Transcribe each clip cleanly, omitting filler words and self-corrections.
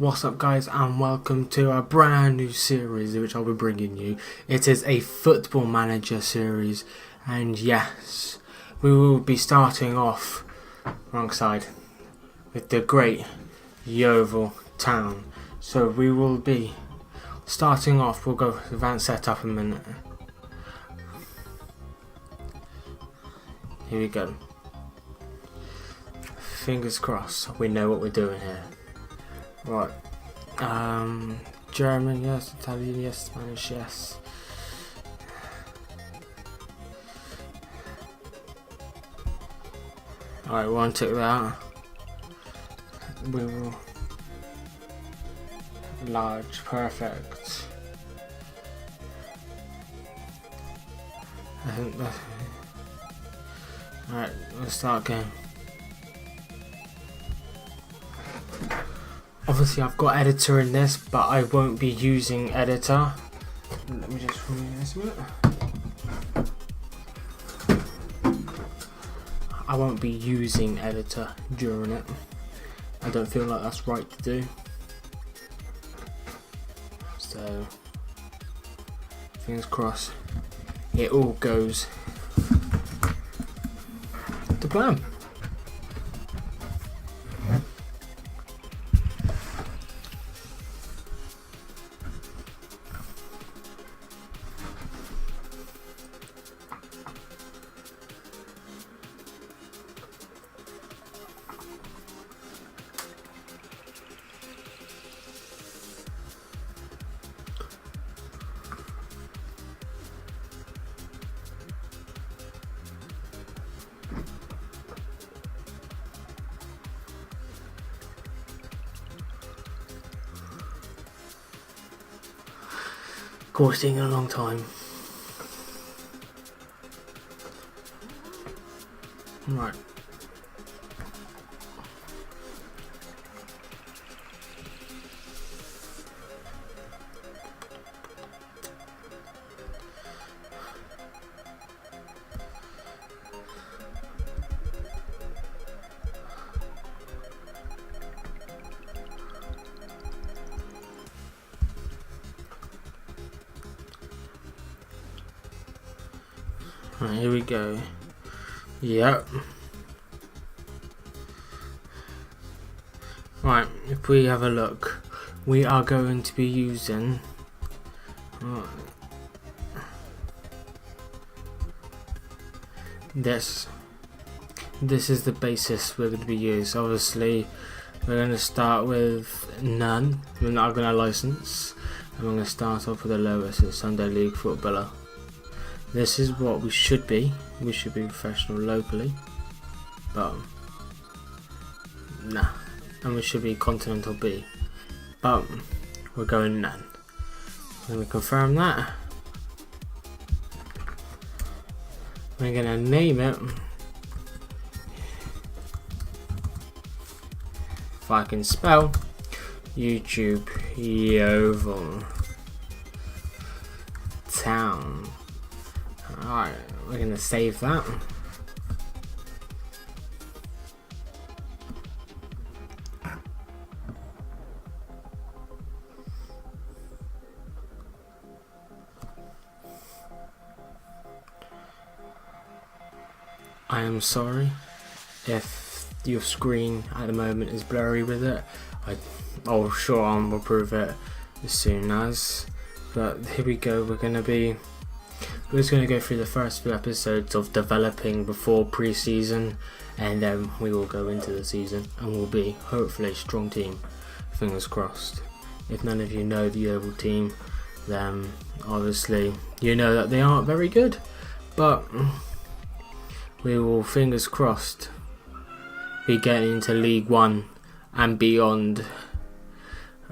What's up guys, and welcome to a brand new series which I'll be bringing you. It is a football manager series, and yes, we will be starting off wrong side with the great Yeovil Town. So we will be starting off, we'll go advanced setup in a minute. Here we go. Fingers crossed we know what we're doing here. Right. German, yes. Italian, yes. Spanish, yes. Alright, we want to tick that. We will. Large, perfect. I think that's. Alright, let's start game. Obviously I've got editor in this, but I won't be using editor. Let me just remove this a minute. I won't be using editor during it. I don't feel like that's right to do. So, fingers crossed, it all goes to plan. Of course, taking a long time. Right. Right, here we go. Yep. Right, if we have a look, we are going to be using this. This is the basis we're going to be using. Obviously, we're going to start with none. We're not going to license, and we're going to start off with the lowest, a Sunday League footballer. This is what we should be. We should be professional locally, but nah. And we should be Continental B, but we're going none. Let me confirm that. We're gonna name it. If I can spell, YouTube Yeovil Town. Alright, we're gonna save that. I am sorry if your screen at the moment is blurry with it. I'll sure I'll improve it as soon as. But here we go, we're just going to go through the first few episodes of developing before pre-season, and then we will go into the season and we'll be hopefully a strong team, fingers crossed. If none of you know the Yeovil team, then obviously you know that they aren't very good, but we will, fingers crossed, be getting into League 1 and beyond.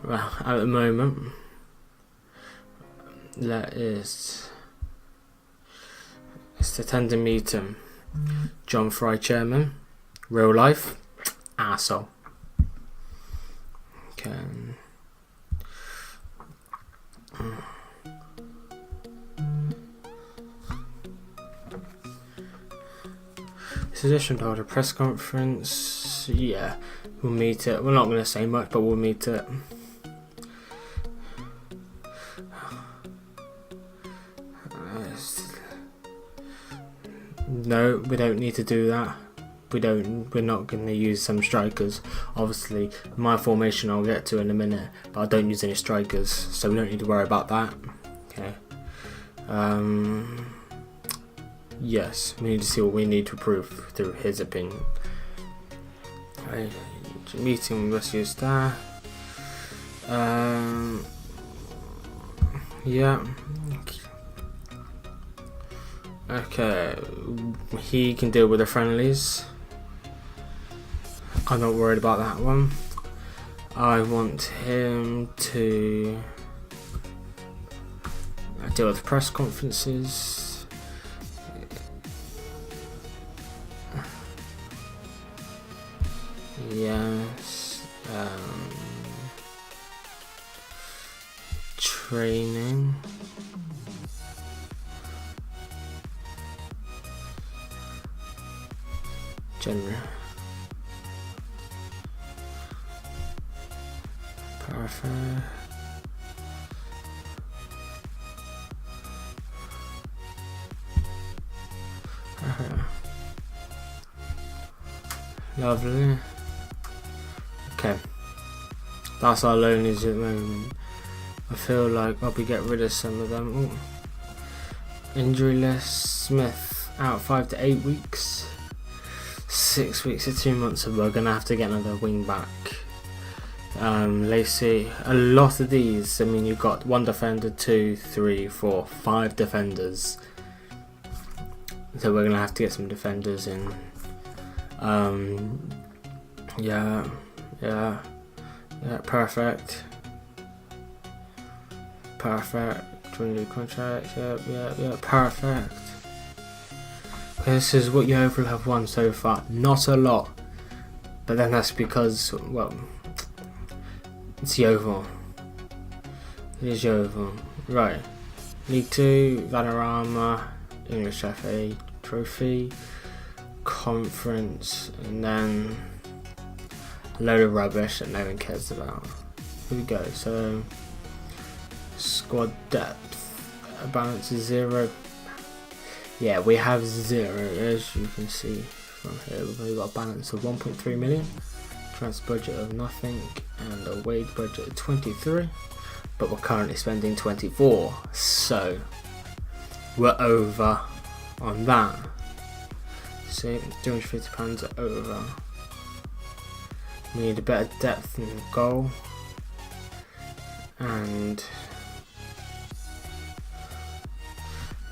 At the moment, that is, it's the tender meeting. John Fry chairman, real life arsehole. Okay. Suggestion to hold a press conference. Yeah, we'll meet it. We're not going to say much, but we'll meet it. No, we don't need to do that. We're not going to use some strikers. Obviously, my formation I'll get to in a minute, but I don't use any strikers, so we don't need to worry about that. Okay. Yes, we need to see what we need to prove through his opinion. Right. Meeting with your star. Yeah. Okay. He can deal with the friendlies. I'm not worried about that one. I want him to deal with press conferences. Yes. Training. General. Perfect. Lovely. Okay. That's our lonelies at the moment. I feel like I'll be get rid of some of them. Ooh. Injury list. Smith out 5 to 8 weeks. 6 weeks to 2 months, so we're gonna have to get another wing back. Lacey, a lot of these. I mean, you've got 1 defender, 2, 3, 4, 5 defenders. So we're gonna have to get some defenders in. Yeah, perfect. 20 contracts. Yeah, perfect. This is what Yeovil have won so far. Not a lot, but then that's because, well, it's Yeovil. It is Yeovil. Right. League 2, Vanarama, English FA Trophy, Conference, and then a load of rubbish that no one cares about. Here we go. So, squad depth, balance is 0. Yeah, we have 0, as you can see from here. We've got a balance of 1.3 million, transfer budget of nothing, and a wage budget of 23, but we're currently spending 24, so we're over on that. See, £250 over. We need a better depth in the goal, and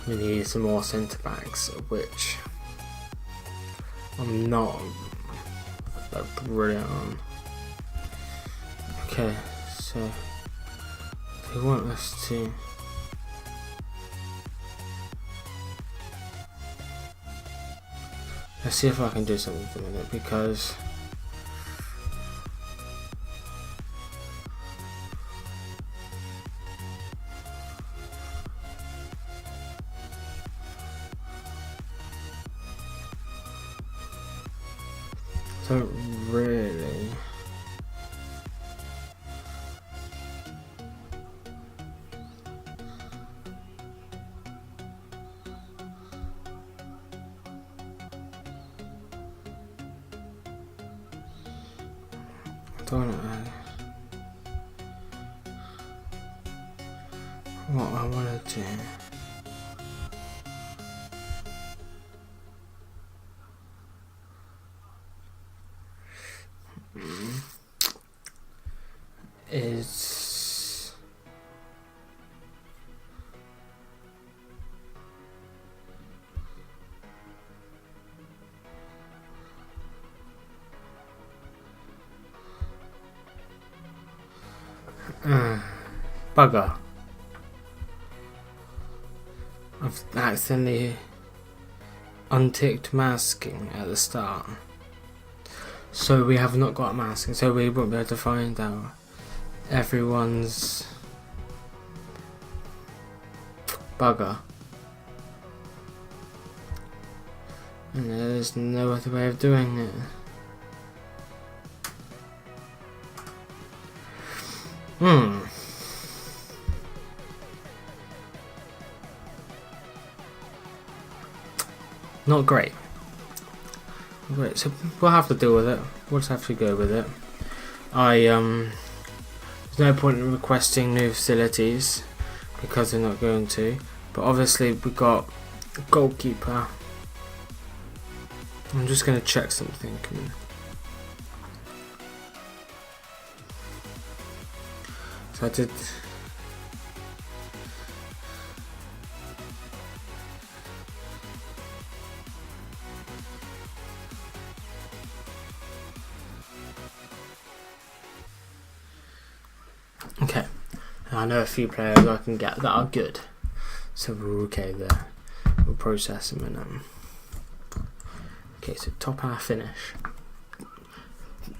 we need some more centre backs, which I'm not brilliant on. Okay, so they want us to let's see if I can do something with it, because don't really. Don't know what I want to do. Is bugger. I've accidentally unticked masking at the start, so we have not got masking, so we won't be able to find out everyone's bugger, and there's no other way of doing it. not great. Great, so we'll have to deal with it. We'll just have to go with it. There's no point in requesting new facilities because they're not going to. But obviously we got a goalkeeper. I'm just gonna check something. So I did. Okay, I know a few players I can get that are good, so we're okay there. We'll process them and okay, so top half finish.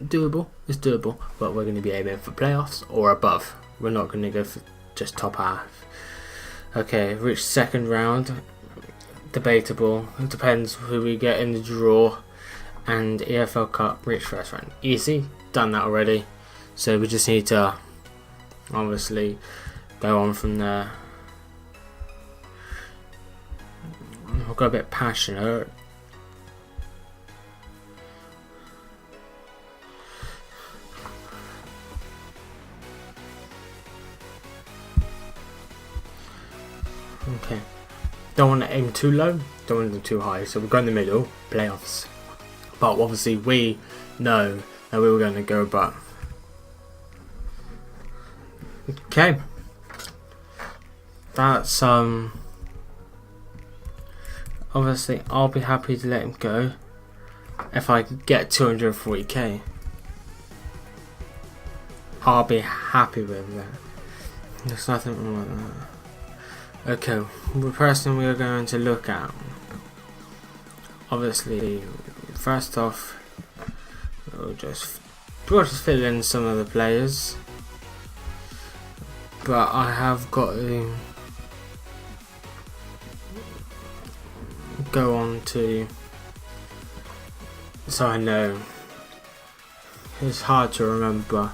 Doable, it's doable, but we're going to be aiming for playoffs or above. We're not going to go for just top half. Okay, reach second round. Debatable. It depends who we get in the draw. And EFL Cup, reach first round. Easy, done that already. So we just need to obviously go on from there. I'll go a bit passionate. Okay, don't want to aim too low, don't want to too high, so we'll go in the middle, playoffs. But obviously we know that we were going to go above. Okay, that's obviously I'll be happy to let him go if I get 240k. I'll be happy with that. There's nothing wrong with that. Okay, the person we are going to look at, obviously, first off, we'll just fill in some of the players, but I have got to go on to, so I know, it's hard to remember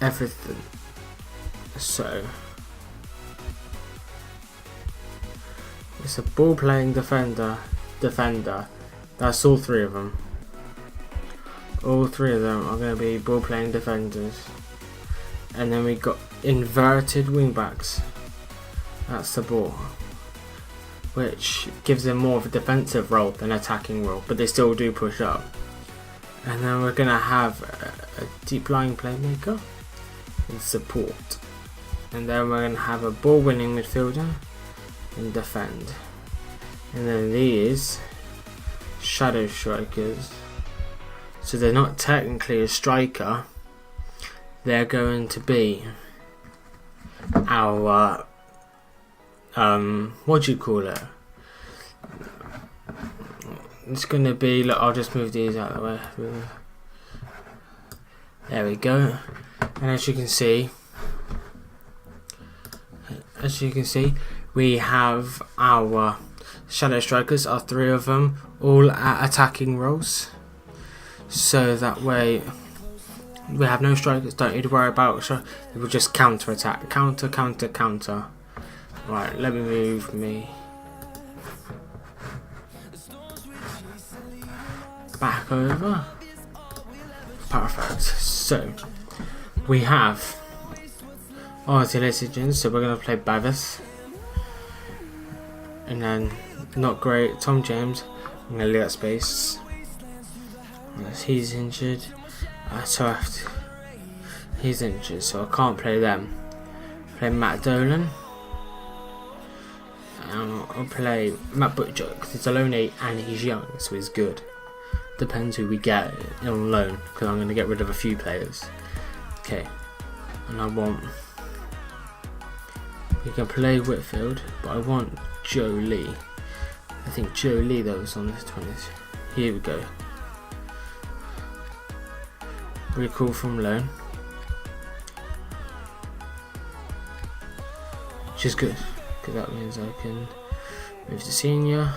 everything, so it's a ball playing defender. That's all three of them. All three of them are going to be ball playing defenders. And then we got inverted wing backs. That's the ball, which gives them more of a defensive role than attacking role, but they still do push up. And then we're going to have a deep lying playmaker and support. And then we're going to have a ball winning midfielder and defend. And then these shadow strikers, so they're not technically a striker, they're going to be our what do you call it, it's going to be, look, I'll just move these out of the way, there we go. And as you can see we have our shadow strikers, are three of them, all at attacking roles. So that way we have no strikers, don't need to worry about, so they will just counter attack. Counter. Right, let me move me back over. Perfect. So we have Artillery, so we're going to play Bavis. And then, not great, Tom James. I'm going to leave that space. He's injured. He's injured, so I can't play them. Play Matt Dolan. I'll play Matt Butcher because he's a loan 8 and he's young, so he's good. Depends who we get on loan, because I'm going to get rid of a few players. Okay, and I want. We can play Whitfield, but I want Joe Lee. I think Joe Lee that was on this 20s. Here we go. Recall from loan, which is good because that means I can move to senior.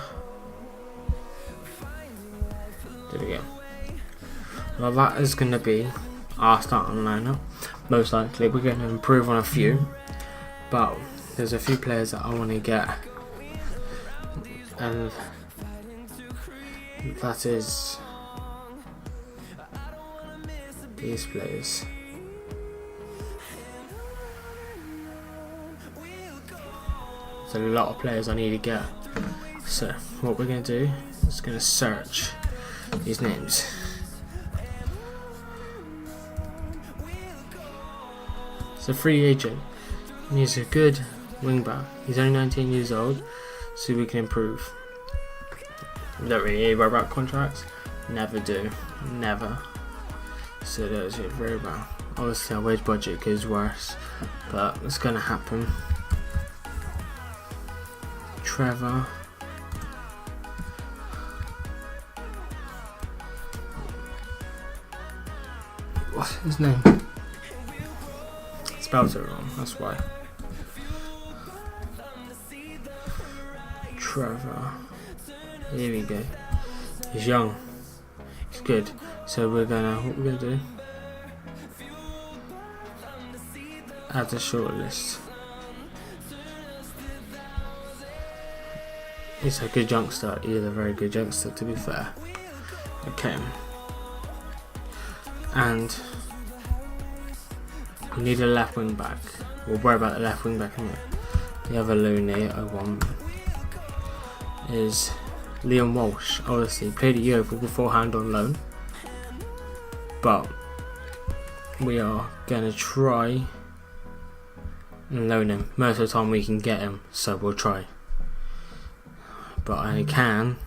There we go. Well, that is going to be our starting lineup. Most likely we're going to improve on a few, but there's a few players that I want to get, and that is these players. There's a lot of players I need to get. So what we're going to do is going to search these names. It's a free agent. He's a good wing back. He's only 19 years old, so we can improve. Don't really worry about contracts. Never do. Never. So that's it very well. Obviously our wage budget goes worse, but it's gonna happen. Trevor. What's his name? Spelled it wrong, that's why. Trevor. Here we go. He's young. He's good. So what we're gonna do? Add a shortlist. He's a good youngster. He's a very good youngster, to be fair. Okay. And we need a left wing back. We'll worry about the left wing back in a minute. The other loony I want is Liam Walsh. Obviously played at Europe beforehand on loan, but we are gonna try and loan him. Most of the time we can get him, so we'll try. But I can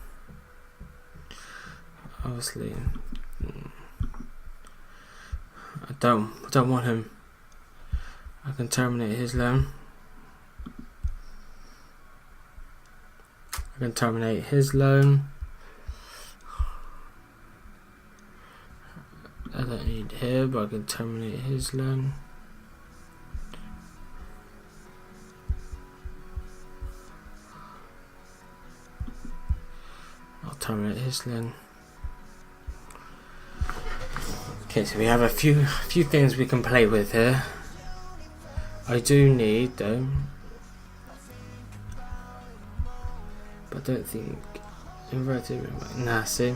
obviously I don't want him. I can terminate his loan. I can terminate his loan. I don't need him, but I can terminate his loan. I'll terminate his loan. Okay, so we have a few things we can play with here. I do need though, but I don't think inverted. Nah, see,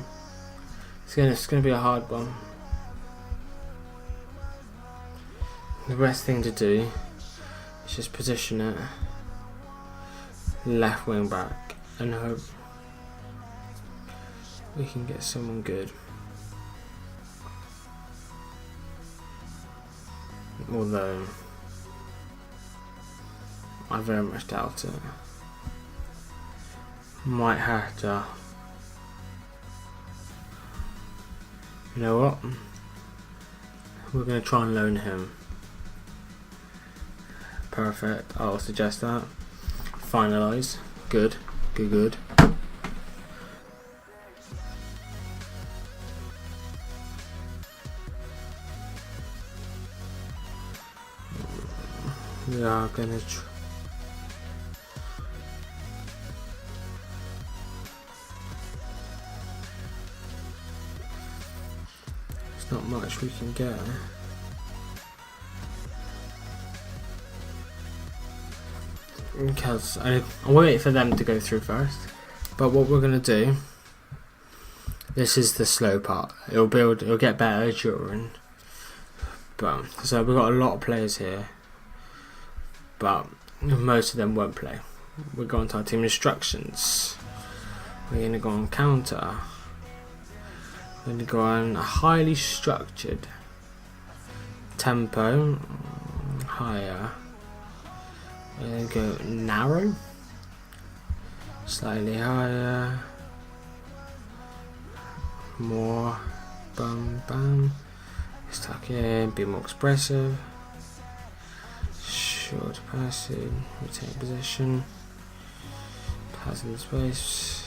it's gonna be a hard one. The best thing to do is just position it left wing back and hope we can get someone good. Although I very much doubt it. Might have to. You know what? We're going to try and loan him. Perfect. I'll suggest that. Finalise. Good. Good. We are going to There's not much we can get. Because I'll wait for them to go through first. But what we're going to do, this is the slow part. It'll get better during. But so we've got a lot of players here, but most of them won't play. We're going to our team instructions. We're going to go on counter. We're going to go on a highly structured tempo, higher. We're going to go narrow, slightly higher, more, bam, stuck in, be more expressive, short passing, retain position, pass in space.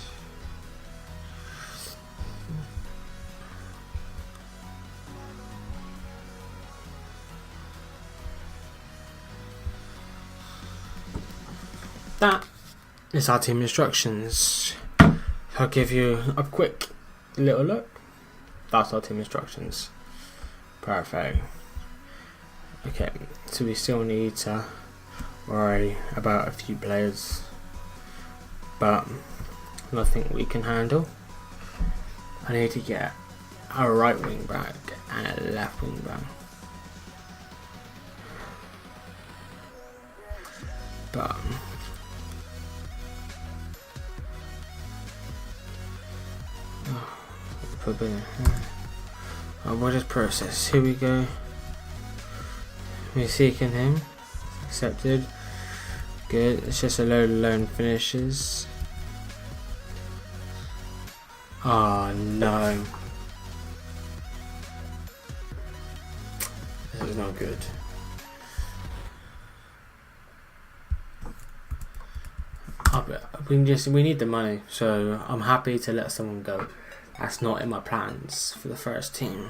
That is our team instructions. I'll give you a quick little look. That's our team instructions. Perfect. Okay, so we still need to worry about a few players, but nothing we can handle. I need to get a right wing back and a left wing back. But what is process? Here we go. We're seeking him. Accepted. Good. It's just a load of loan finishes. Oh no. This is not good. We need the money, so I'm happy to let someone go. That's not in my plans for the first team.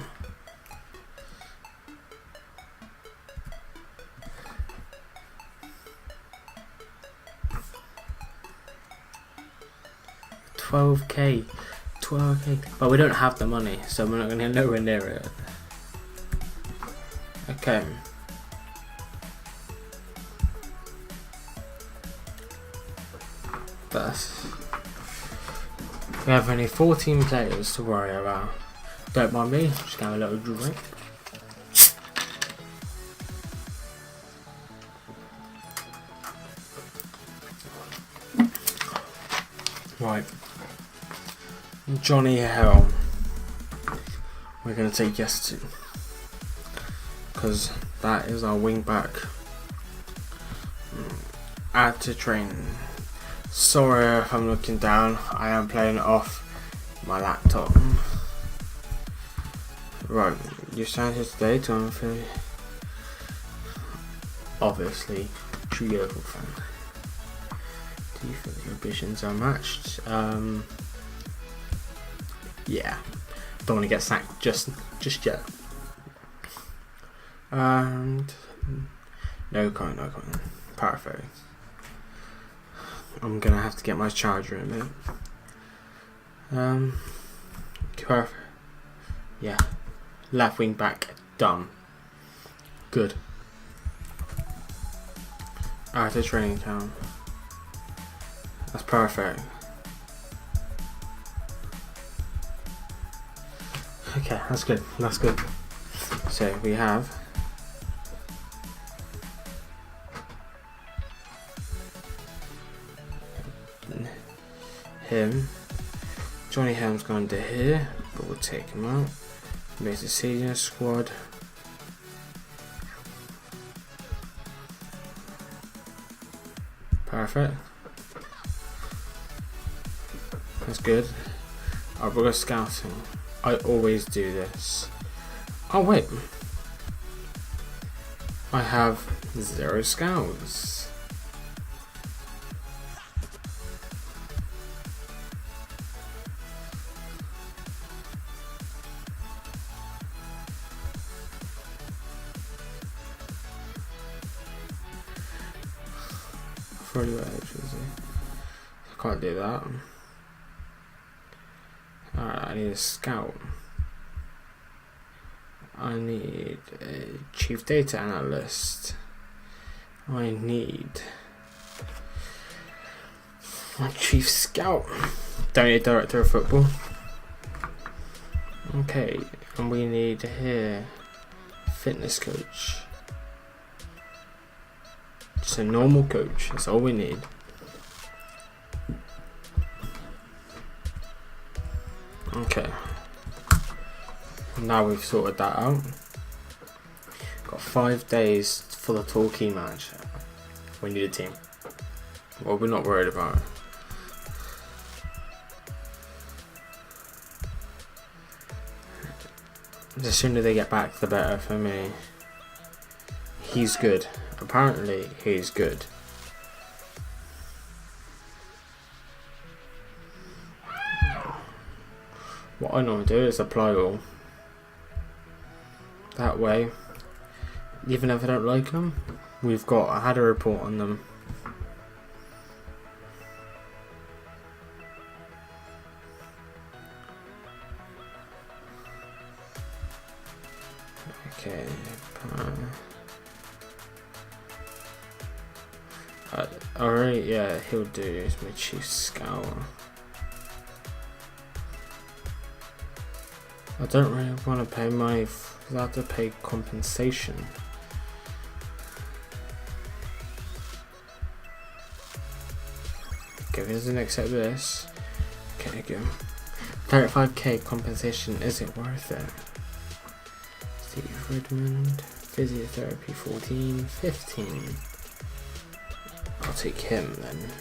$12K, but we don't have the money, so we're not going to get nowhere near it. Okay. We have only 14 players to worry about. Don't mind me, just gonna have a little drink. Right. Johnny Helm. We're gonna say yes to. Because that is our wing back. Add to training. Sorry if I'm looking down, I am playing off my laptop. Right, you stand here today to unfair. Obviously, true Yeovil fan. Do you feel your ambitions are matched? Yeah. Don't want to get sacked just yet. And no comment. Perfect. I'm gonna have to get my charger in a minute. Perfect. Yeah. Left wing back done. Good. Out of training town. That's perfect. Okay, that's good. That's good. So we have him. Johnny Helm's gone to here, but we'll take him out. Makes the senior squad. Perfect. That's good. Alright, we'll go scouting. I always do this. Oh wait. I have 0 scouts. I can't do that. Alright, I need a scout. I need a chief data analyst. I need a chief scout. Don't need a director of football. Okay, and we need here fitness coach. Just a normal coach, that's all we need. Okay. Now we've sorted that out. Got 5 days for the Torquay match. We need a team. Well, we're not worried about it. The sooner they get back, the better for me. He's good. Apparently, he's good. What I normally do is apply all. That way, even if I don't like them, I had a report on them. Okay. Alright, yeah, he'll do. He's my chief scout. I don't really want to pay my... I have to pay compensation. Okay, if he doesn't accept this. Okay, go. 35k compensation, is it worth it? Steve Redmond, physiotherapy 14, 15. I'll take him then.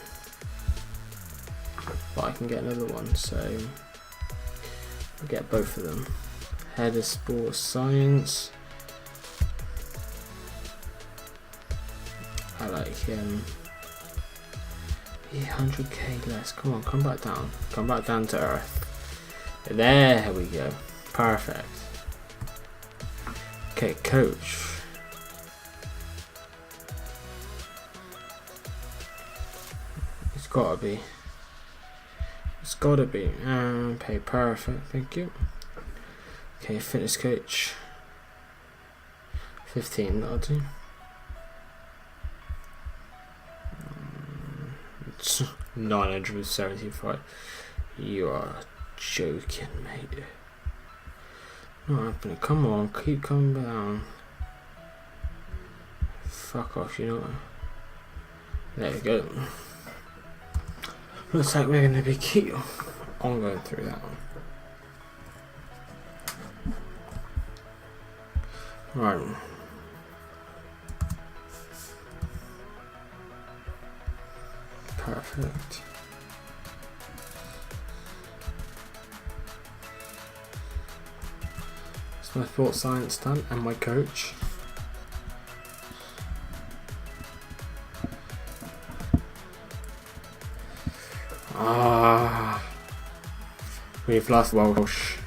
But I can get another one, so I'll get both of them. Head of sports science. I like him. 100k less. Come on, come back down. Come back down to earth. There we go. Perfect. Okay, coach. It's gotta be. It's gotta be. Pay perfect. Thank you. Okay, fitness coach. 15. That'll do. 975. You are joking, mate. Not happening. Come on, keep coming down. Fuck off, you know what? There we go. Looks like we're gonna be keep on going through that one. Right. Perfect. It's my sports science done and my coach. We've lost Walsh.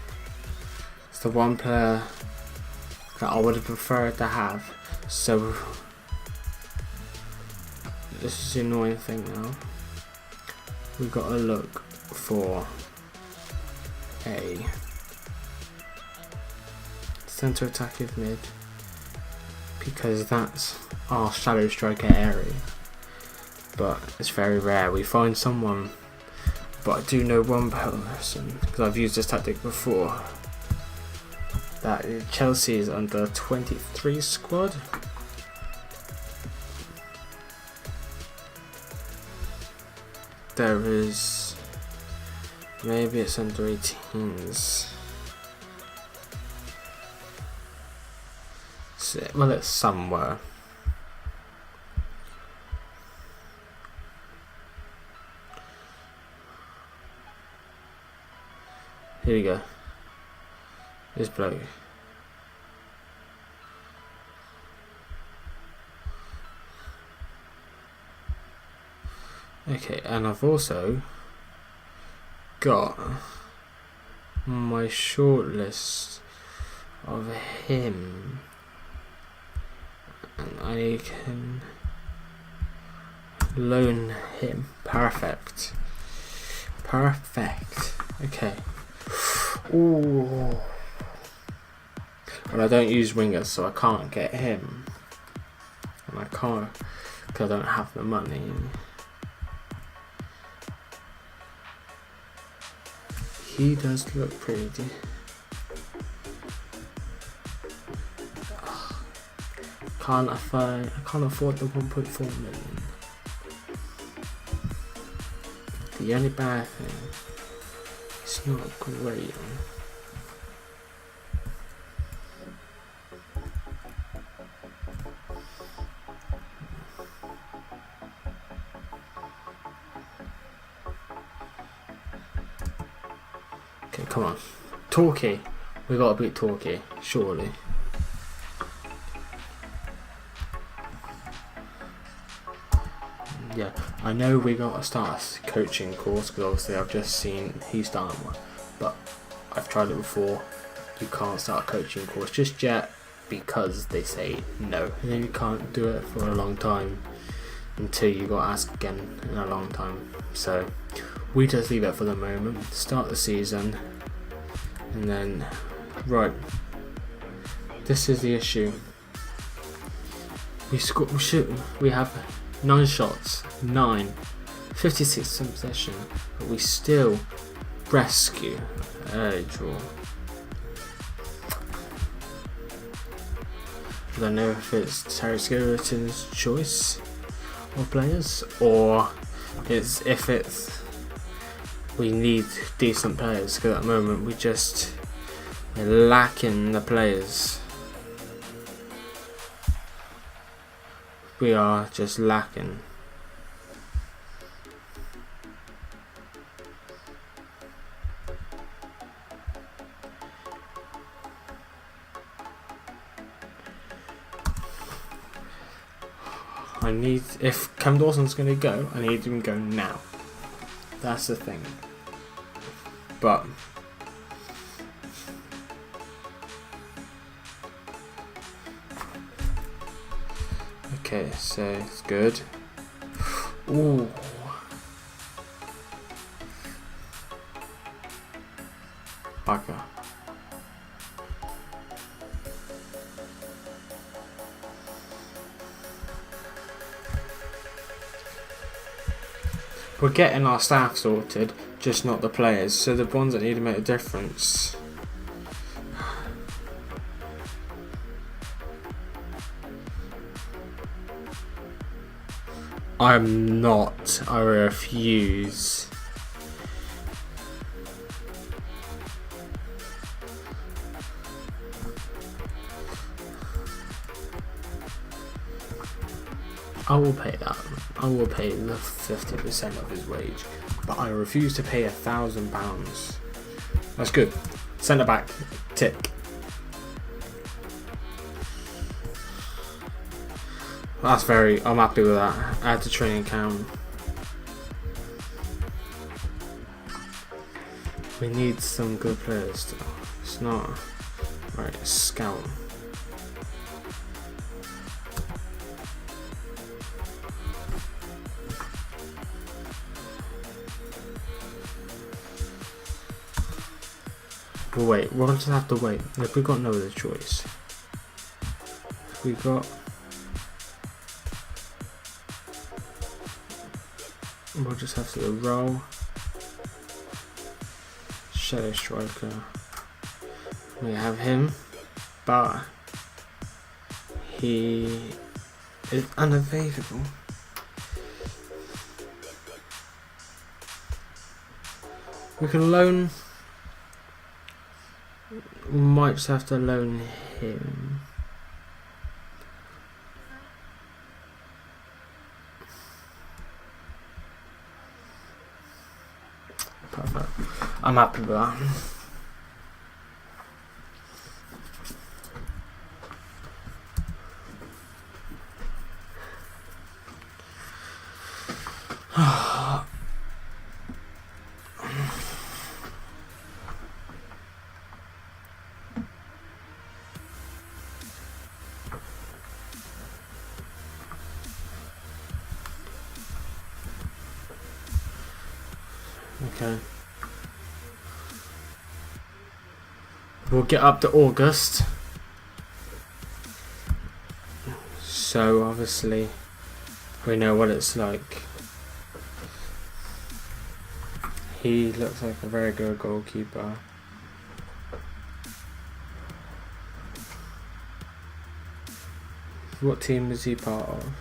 It's the one player that I would have preferred to have. So this is the annoying thing now. We've got to look for a centre attacking mid because that's our shadow striker area. But it's very rare we find someone. But I do know one person because I've used this tactic before. That Chelsea is under 23 squad. There is maybe it's under 18s. So, well, it's somewhere. Here we go. This bloke. Okay, and I've also got my shortlist of him, and I can loan him. Perfect. Perfect. Okay. Ooh. Well, I don't use wingers, so I can't get him, and I can't because I don't have the money. He does look pretty. I can't afford the 1.4 million. The only bad thing, it's not great. Okay, come on. Torquay. We gotta beat Torquay, surely. Yeah, I know we gotta start a coaching course because obviously I've just seen he's starting one, but I've tried it before. You can't start a coaching course just yet because they say no, and then you can't do it for a long time until you got asked again in a long time. So we just leave it for the moment, start the season, and then right. This is the issue. We have 9 shots, 56% possession, but we still rescue early draw. I don't know if it's Terry Skeleton's choice of players, or it's if it's we need decent players, because at the moment we're lacking the players. We are just lacking. If Cam Dawson's going to go, I need him to go now. That's the thing. But okay, so it's good. Ooh. Bugger. We're getting our staff sorted, just not the players. So the ones that need to make a difference. I'm not. I refuse. I will pay that. I will pay the 50% of his wage, but I refuse to pay £1,000. That's good. Centre back, tick. I'm happy with that. Add to training camp. We need some good players still. It's not right. Scout. But wait, we'll just have to wait. If we got no other choice. We'll just have to roll. Shadow Striker. We have him, but he is unavailable. We can loan. We might just have to loan him. Perfect. I'm happy with that. Okay. We'll get up to August. So obviously we know what it's like. He looks like a very good goalkeeper. What team is he part of?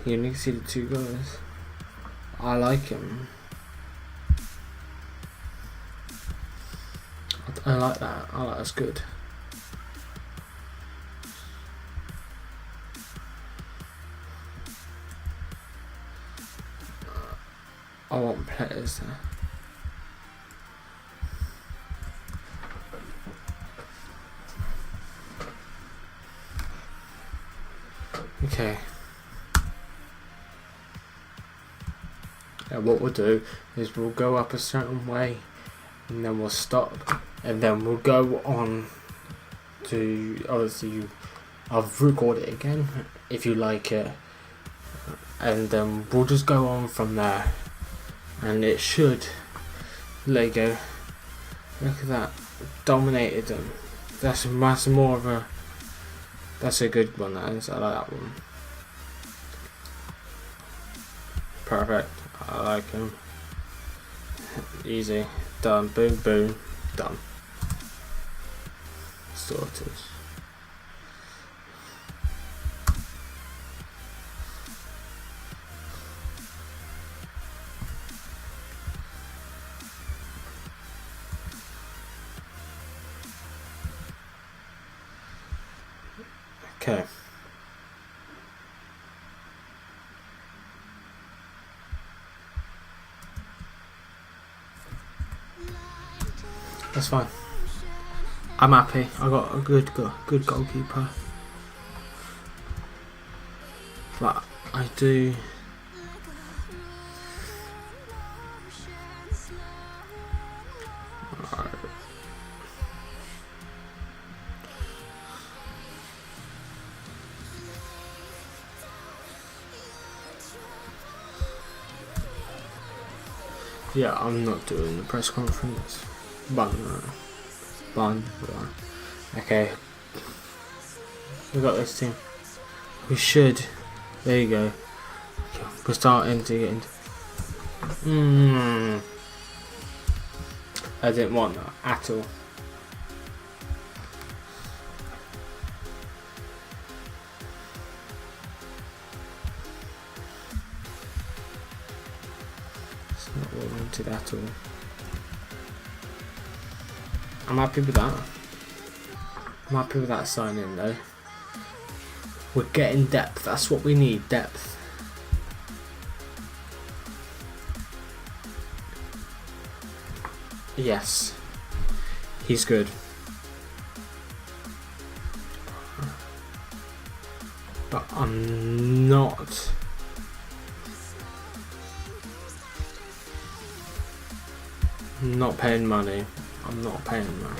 You only see the 2 guys. I like him. I like that. I like that's good. I want players there. Okay. What we'll do is we'll go up a certain way and then we'll stop and then we'll go on to, obviously I'll record it again if you like it, and then we'll just go on from there, and it should, there you go, look at that, dominated them. That's more of a, that's a good one, that is. I like that one. Perfect. I like him. Easy. Done. Boom, boom. Done. sorted. Okay. That's fine. I'm happy. I got a good goalkeeper. But I do. Yeah, I'm not doing the press conference. Bun. Okay. We got this team. We should. There you go. Okay, we're starting to get into. I didn't want that at all. It's not what I wanted at all. I'm happy with that. I'm happy with that sign-in though. We're getting depth. That's what we need. Depth. Yes. He's good. But I'm not. I'm not paying money. I'm not paying money.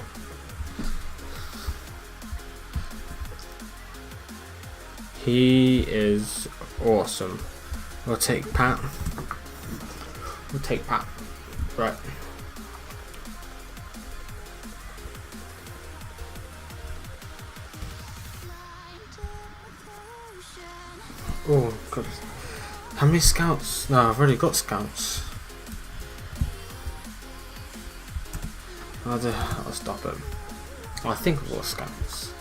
He is awesome. We'll take Pat. Right. Oh god. How many scouts? No, I've already got scouts. I'll stop him. I think I've got scouts.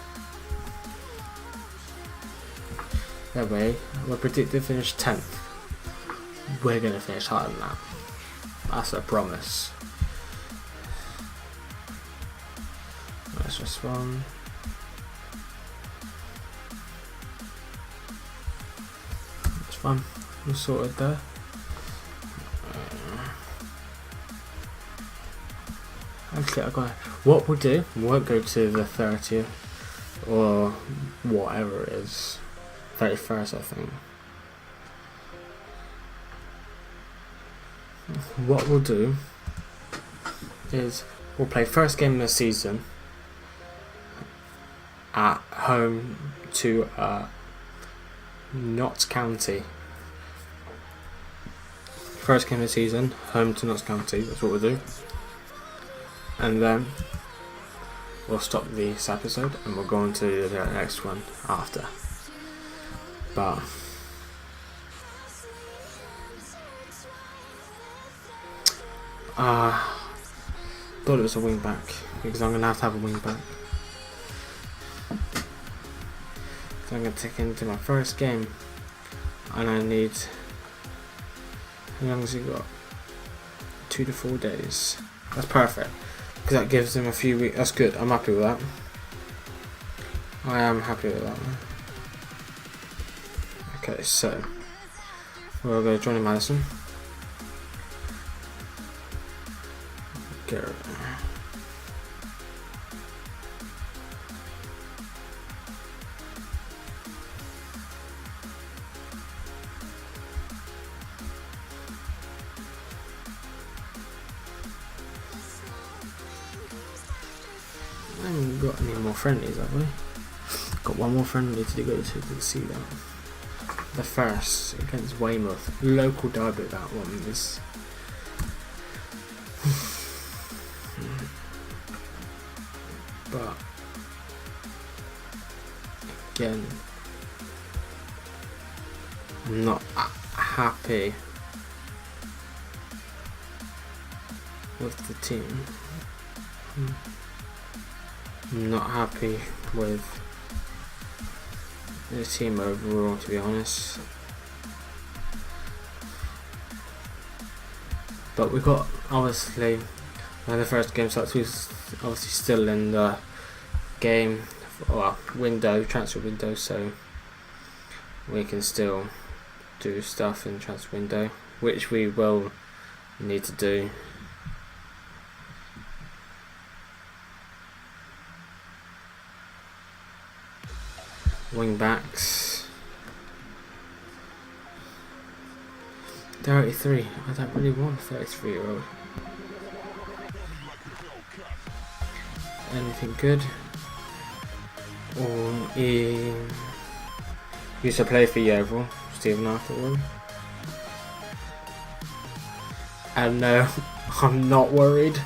That way, we're predicted to finish 10th. We're going to finish higher than that. That's a promise. That's just one. That's fun. We're sorted there. Actually, I got. What we'll do, we won't go to the 30th or whatever it is. 31st, I think. What we'll do is we'll play first game of the season at home to Notts County. First game of the season, home to Notts County. That's what we'll do. And then we'll stop this episode and we'll go on to the next one after. But thought it was a wing back because I'm gonna have a wing back. So I'm gonna take into my first game, and I need. How long has he got? 2 to 4 days. That's perfect because that gives him a few weeks. That's good. I'm happy with that. I am happy with that. Okay, so we'll go Johnny Madison. Garrett. I haven't got any more friendlies, have we? Got one more friendly to go to see that. The first against Weymouth. Local derby, that one is. But again, I'm not happy with the team. I'm not happy with the team overall, to be honest. But we got, obviously, when the first game starts, we're obviously still in the game, well, transfer window, so we can still do stuff in transfer window, which we will need to do. Wing backs. 33. I don't really want a 33-year-old. Anything good? Or he used to play for Yeovil, Stephen Arthur. And no, I'm not worried.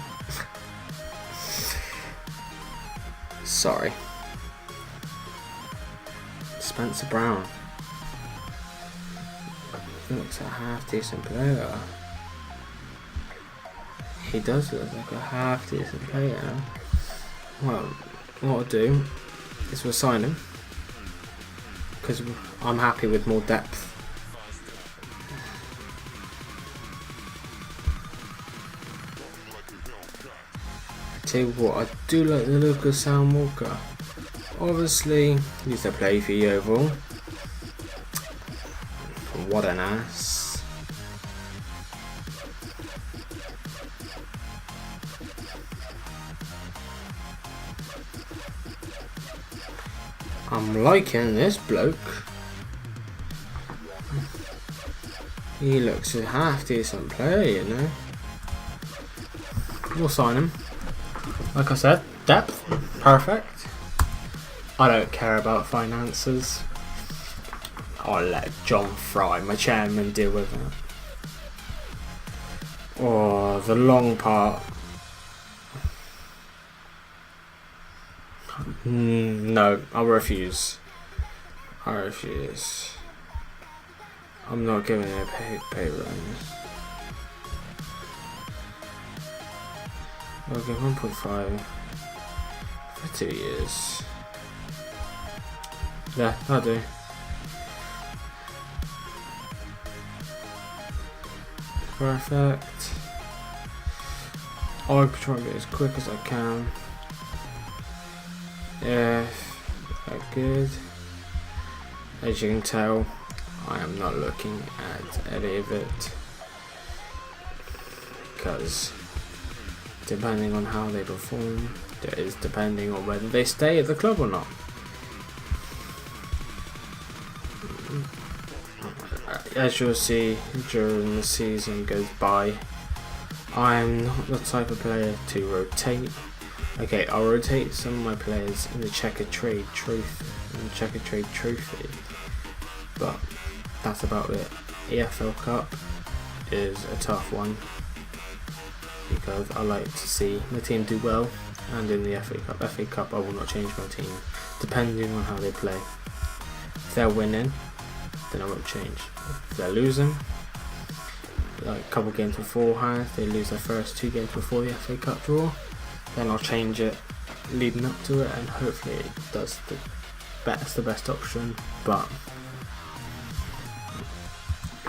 Sorry. Spencer Brown. He looks a half decent player. He does look like a half decent player. Well, what I'll do is we'll sign him because I'm happy with more depth. Tell you what, I do like the look of Sam Walker. Obviously, he used to play for Yeovil. What an ass. I'm liking this bloke. He looks a half decent player, you know. We'll sign him. Like I said, depth, perfect. I don't care about finances. I'll let John Fry, my chairman, deal with it. Or the long part. No, I refuse. I'm not giving it a pay rise. I'll give 1.5 for 2 years. Yeah, I'll do. Perfect. I'll try and get as quick as I can. Yeah, good. As you can tell, I am not looking at any of it because depending on how they perform, it is depending on whether they stay at the club or not. As you'll see during the season goes by, I'm not the type of player to rotate. Okay, I'll rotate some of my players in the Checkered Trade Trophy, but that's about it. EFL Cup is a tough one because I like to see the team do well, and in the FA Cup I will not change my team depending on how they play. If they're winning, then I won't change. If they're losing, like a couple games beforehand, they lose their first 2 games before the FA Cup draw, then I'll change it leading up to it, and hopefully it does the best option. But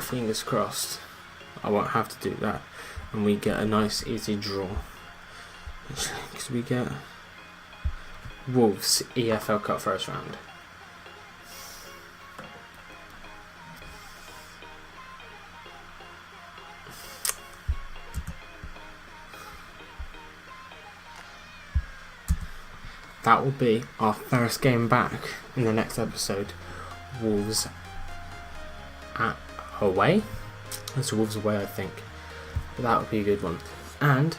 fingers crossed, I won't have to do that, and we get a nice easy draw. Because we get Wolves EFL Cup first round. That will be our first game back in the next episode. Wolves away? That's Wolves away, I think. But that would be a good one. And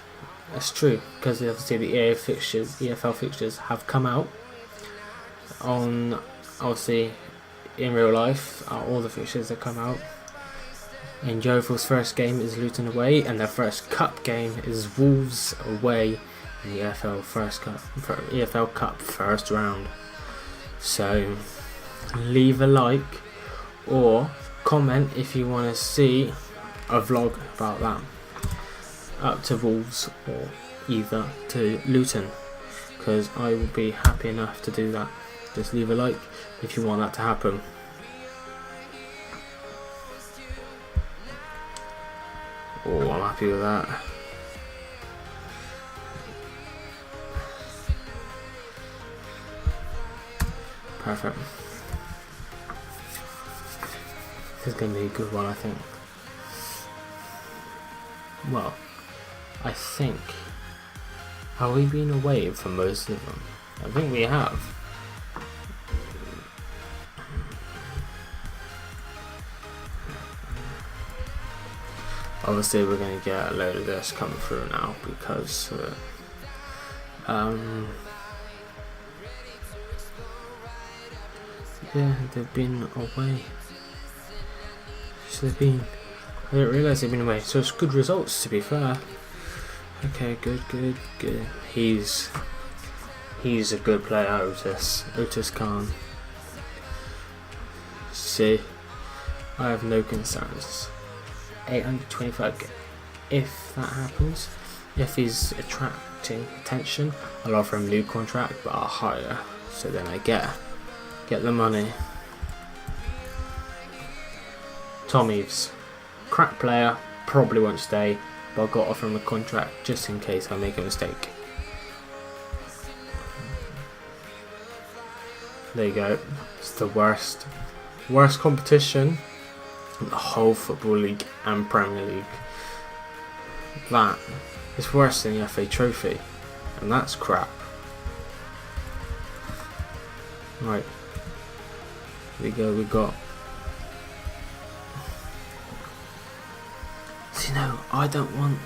that's true, because obviously the EFL fixtures have come out on, obviously in real life, all the fixtures that come out. And Yeovil's first game is Luton away, and their first cup game is Wolves away in the EFL Cup first round. So leave a like or comment if you want to see a vlog about that, up to Wolves or either to Luton, because I will be happy enough to do that. Just leave a like if you want that to happen. Oh, I'm happy with that. Perfect. This is going to be a good one, I think. Well, I think... Have we been away for most of them? I think we have. Obviously we're going to get a load of this coming through now because yeah, they've been away. So they've been... I didn't realise they've been away, so it's good results to be fair. Okay, good. He's a good player, Otis Khan. See, I have no concerns. 825. If that happens, if he's attracting attention, I'll offer him a new contract, but I'll hire, so then I get the money. Tom Eves, crap player, probably won't stay, but I've got to offer him a contract just in case I make a mistake. There you go. It's the worst competition in the whole Football League and Premier League. That is worse than the FA Trophy, and that's crap. Right. Here we go, we got... See, no, I don't want...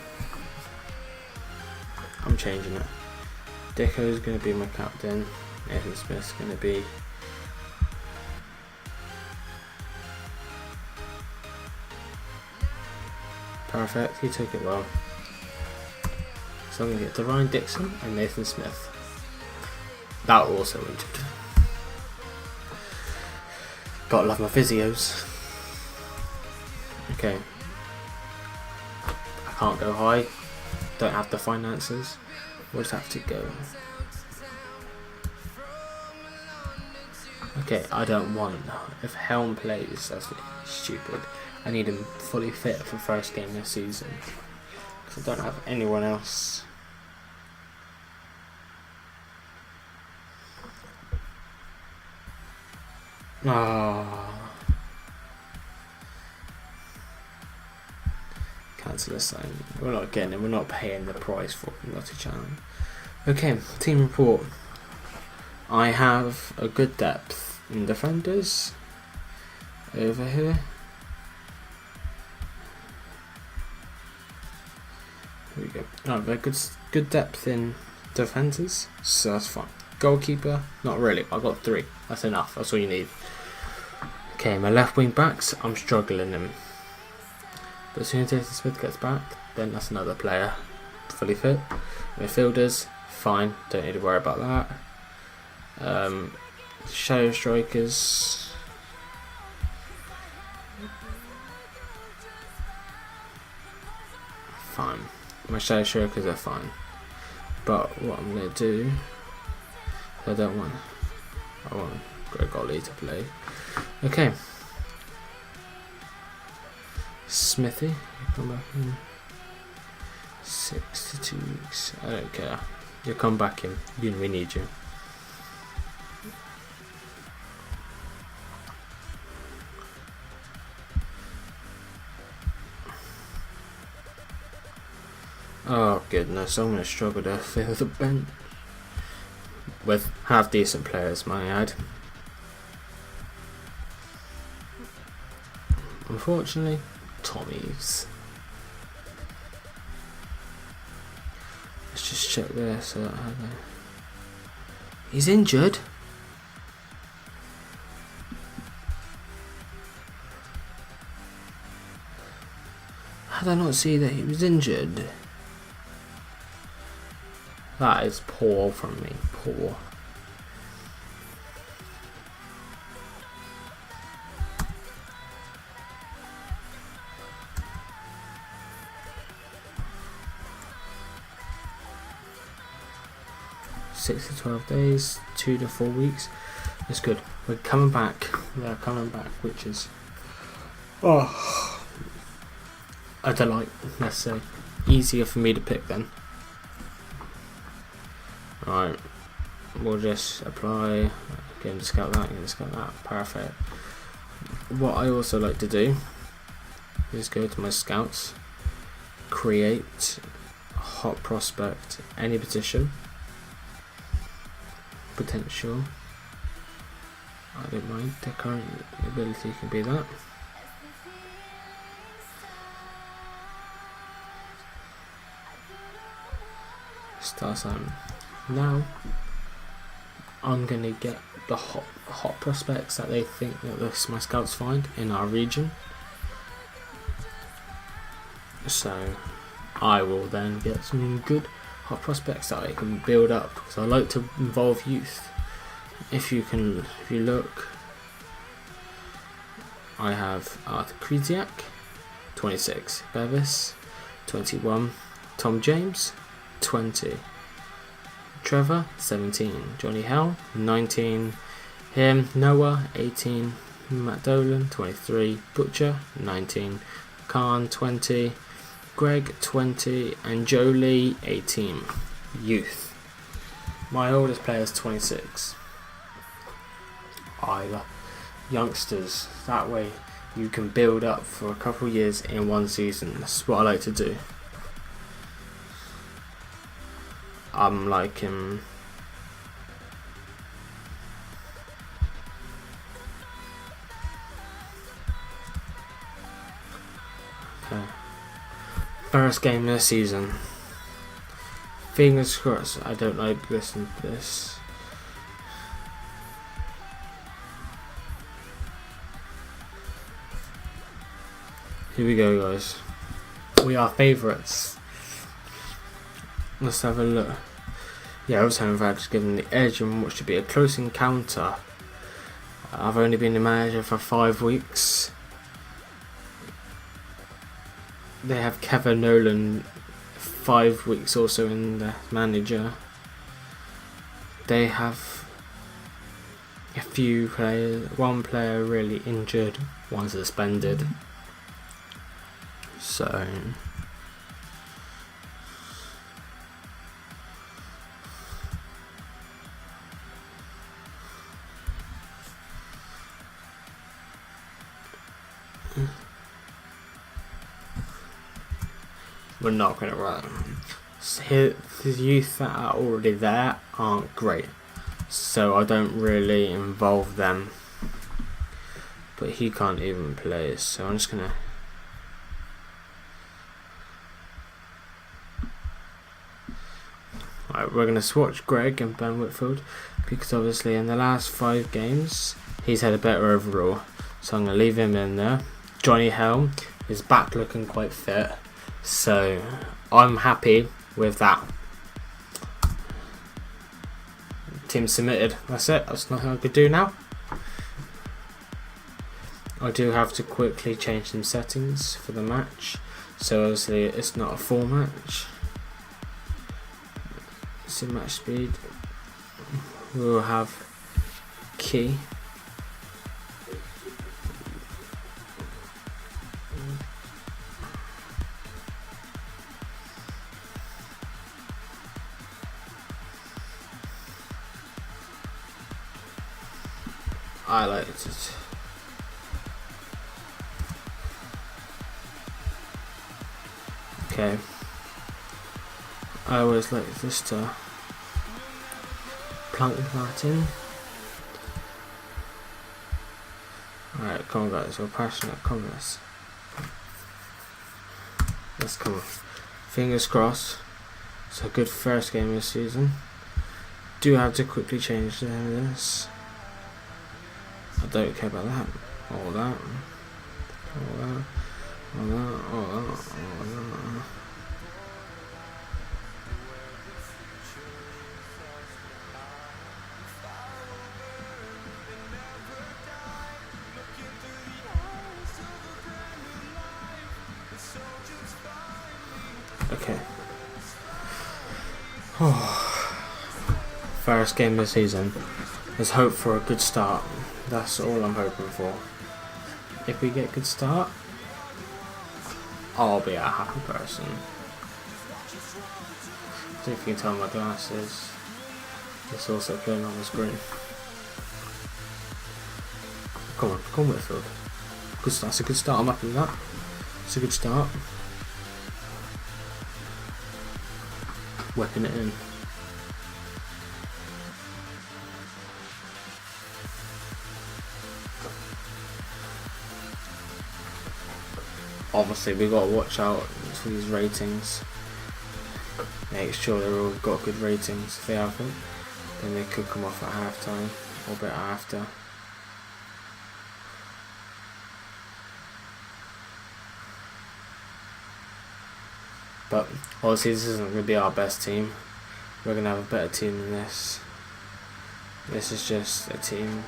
I'm changing it. Deco's going to be my captain. Nathan Smith's going to be... Perfect, he took it well. So I'm going to get to Ryan Dixon and Nathan Smith. That also injured. Gotta love my physios. Okay. I can't go high. Don't have the finances. We'll just have to go. Okay, I don't want... If Helm plays, that's stupid. I need him fully fit for the first game this season. Because I don't have anyone else. Cancel this sign. We're not getting it. We're not paying the price for it. Not a channel. Okay, team report. I have a good depth in defenders over here. Here we go. I have a good depth in defenders, so that's fine. Goalkeeper, not really. I've got 3. That's enough. That's all you need. Okay, my left wing backs, I'm struggling them. But as soon as Jason Smith gets back, then that's another player fully fit. Midfielders, fine. Don't need to worry about that. Shadow strikers. Fine. My shadow strikers are fine. But what I'm going to do... I want Greg Ollie to play. Okay. Smithy, you come back in 6 to 2 weeks. I don't care. You come back in. We need you. Oh goodness, I'm going to struggle to fill the bench. With half decent players, might I add. Unfortunately, Tom Eves. Let's just check there. So he's injured. How did I not see that he was injured? That is poor from me. Poor. 6 to 12 days, 2 to 4 weeks. It's good. We're coming back. They're coming back, which is a delight. Let's say easier for me to pick then. Right, we'll just apply. Get to scout that. Get to scout that. Perfect. What I also like to do is go to my scouts, create hot prospect, any position, potential. I don't mind. The current ability can be that. Star sign. Now I'm gonna get the hot prospects that they think that my scouts find in our region. So I will then get some good hot prospects that I can build up, because I like to involve youth. If you look, I have Arthur Kresiak, 26, Bevis, 21, Tom James, 20, Trevor, 17, Johnny Hell, 19, him, Noah, 18, Matt Dolan, 23, Butcher, 19, Khan, 20, Greg, 20, and Jolie, 18. Youth. My oldest player is 26. Either youngsters. That way you can build up for a couple of years in one season. That's what I like to do. I'm liking okay. First game of the season. Fingers crossed. I don't like listening to this. Here we go, guys. We are favourites. Let's have a look. Yeah, I was having Vibes given the edge in what should be a close encounter. I've only been the manager for 5 weeks. They have Kevin Nolan 5 weeks also in the manager. They have a few players, one player really injured, one suspended. So we're not going to run. The youth that are already there aren't great, so I don't really involve them. But he can't even play, so I'm just going to we're going to swatch Greg and Ben Whitfield, because obviously in the last 5 games he's had a better overall, so I'm going to leave him in there. Johnny Helm is back looking quite fit, so I'm happy with that. Team submitted. That's it. That's nothing I could do now. I do have to quickly change some settings for the match, so obviously it's not a full match. In match speed, we will have key. I like it. Okay. I always like this to plunk that in. Alright, come on guys, we're passionate, come on guys. Let's come on. Fingers crossed. It's a good first game of the season. Do have to quickly change this. I don't care about that. All that. All that. All that. All that. All that. Okay. first game of the season. Let's hope for a good start. That's all I'm hoping for. If we get a good start, I'll be a happy person. I don't know if you can tell my glasses. It's also playing on the screen. Come on Whitfield. Good start. That's a good start. I'm happy with that. It's a good start. Whipping it in. Obviously, we've got to watch out for these ratings. Make sure they've all got good ratings. If they haven't, then they could come off at half time or a bit after. But obviously this isn't going to be our best team. We're going to have a better team than this. This is just a team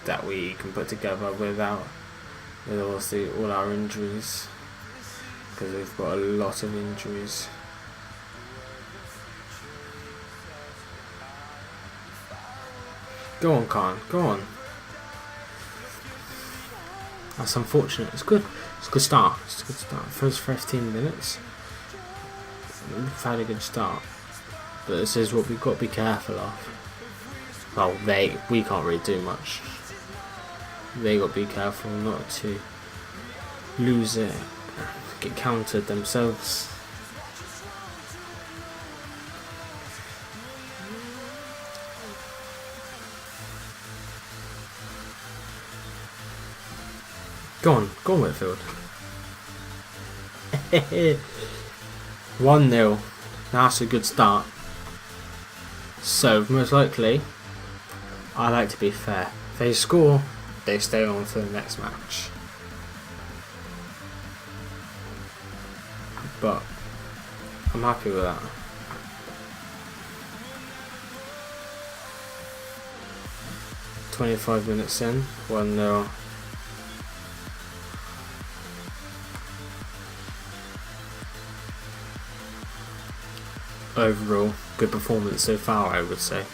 that we can put together with obviously all our injuries, because we've got a lot of injuries. Go on, Khan, go on. That's unfortunate. It's good. It's a good start. It's a good start. First 15 minutes, we've had a good start. But this is what we've got to be careful of. Well, we can't really do much. They got to be careful not to lose it, get countered themselves. Go on Whitfield. 1-0. That's a good start. So most likely, I like to be fair. If they score, they stay on for the next match. But I'm happy with that. "25 minutes in, 1-0. Overall, good performance so far, I would say.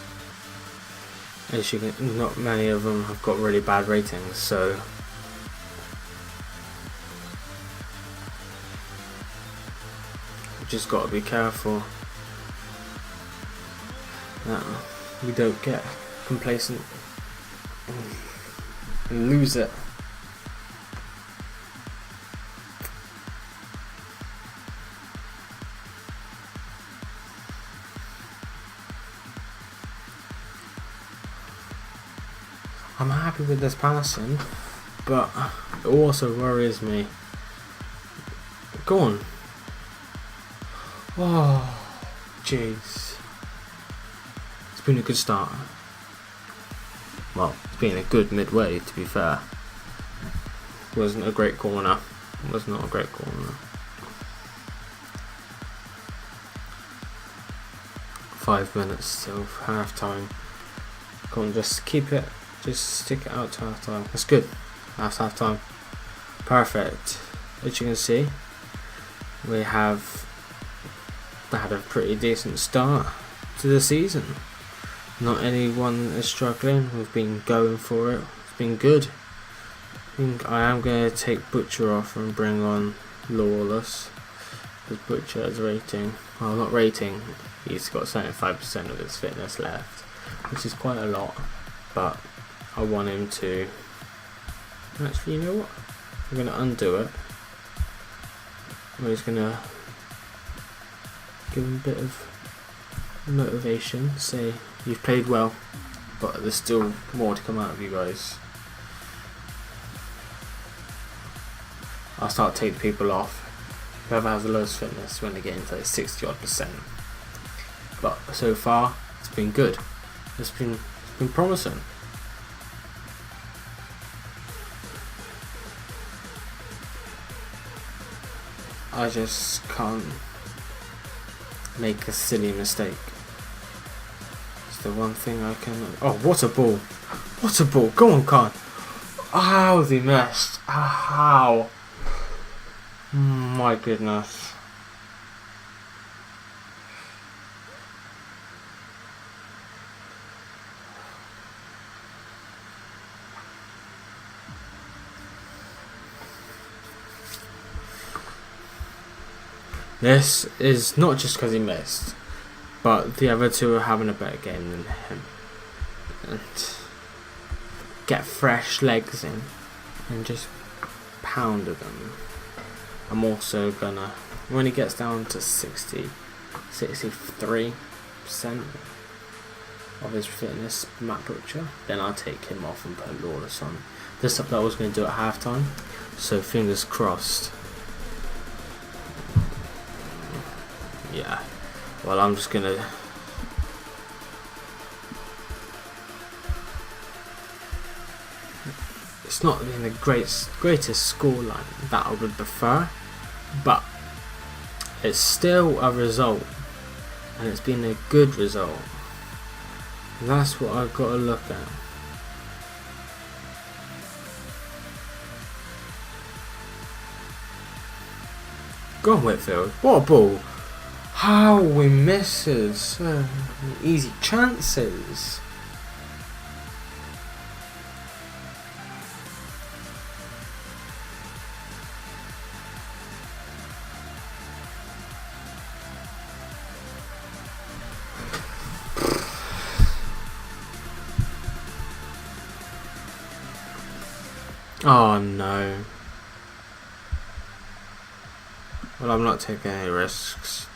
As you can, not many of them have got really bad ratings, so we just got to be careful that we don't get complacent and lose it. I'm happy with this passing, but it also worries me. Go on. Oh, jeez. It's been a good start. Well, it's been a good midway, to be fair. Wasn't a great corner. Was not a great corner. 5 minutes till half time. Go on, just keep it. Just stick it out to half time. That's good. That's half time. Perfect. As you can see, we have had a pretty decent start to the season. Not anyone is struggling. We've been going for it. It's been good. I think I am going to take Butcher off and bring on Lawless, because Butcher has rating. Well, not rating. He's got 75% of his fitness left, which is quite a lot. But I want him to. Actually, you know what? I'm going to undo it. I'm just going to give him a bit of motivation. Say, you've played well, but there's still more to come out of you guys. I'll start taking people off. Whoever has the lowest fitness when they get into like 60%. But so far, it's been good. It's been promising. I just can't make a silly mistake. It's the one thing I can. Oh, what a ball! What a ball! Go on, Khan! How they missed! How? My goodness. This is not just because he missed, but the other two are having a better game than him. And get fresh legs in and just pound them. I'm also gonna, when he gets down to 63% of his fitness, Matt Butcher, then I'll take him off and put Lawless on. This stuff that I was going to do at halftime, so fingers crossed. Yeah, well, I'm just gonna it's not in the greatest scoreline that I would prefer, but it's still a result, and it's been a good result. That's what I've got to look at. Go on, Whitfield. What a ball. How we misses. So easy chances. Oh no. Well, I'm not taking any risks.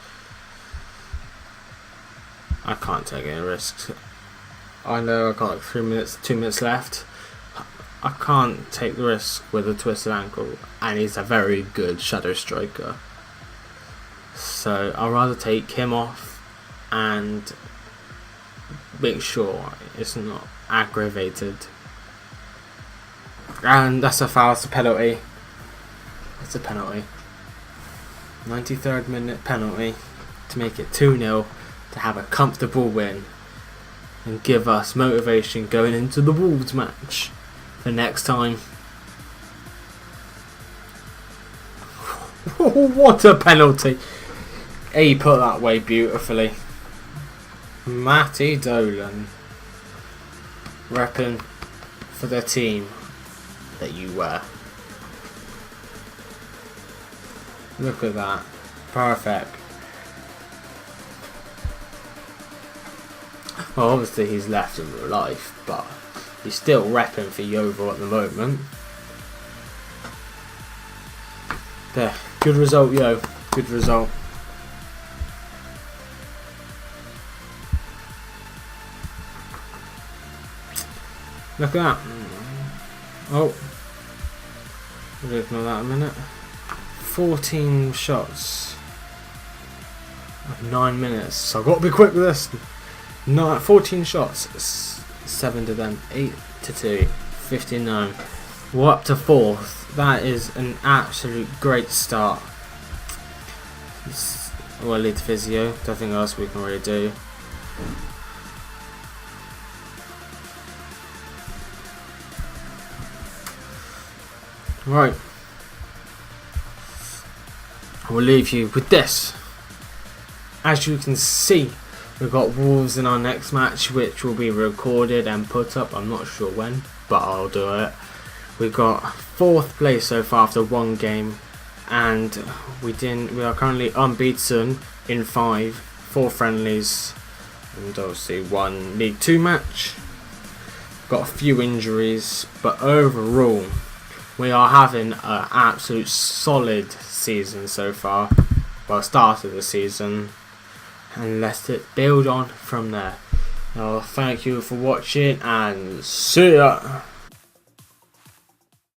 I can't take any risks. I know I've got like 2 minutes left. I can't take the risk with a twisted ankle, and he's a very good shadow striker. So I'd rather take him off and make sure it's not aggravated. And that's a foul, it's a penalty. It's a penalty. 93rd minute penalty to make it 2-0, to have a comfortable win and give us motivation going into the Wolves match for next time. What a penalty! He put that way beautifully. Matty Dolan repping for the team that you were. Look at that. Perfect. Well, obviously he's left in real life, but he's still repping for Yeovil at the moment. There. Good result, Yo. Good result. Look at that. Oh. We'll ignore that a minute. 14 shots. 9 minutes. So I've got to be quick with this. 14 shots. 7 to them. 8 to 2. 59. We're up to 4th. That is an absolute great start. We'll lead to physio. Nothing else we can really do. Right. I will leave you with this. As you can see, we've got Wolves in our next match, which will be recorded and put up. I'm not sure when, but I'll do it. We've got 4th place so far after 1 game, and we are currently unbeaten in 4 friendlies, and obviously 1 League 2 match. Got a few injuries, but overall we are having an absolute solid season so far. Well, start of the season, and let it build on from there. Thank you for watching, and see ya.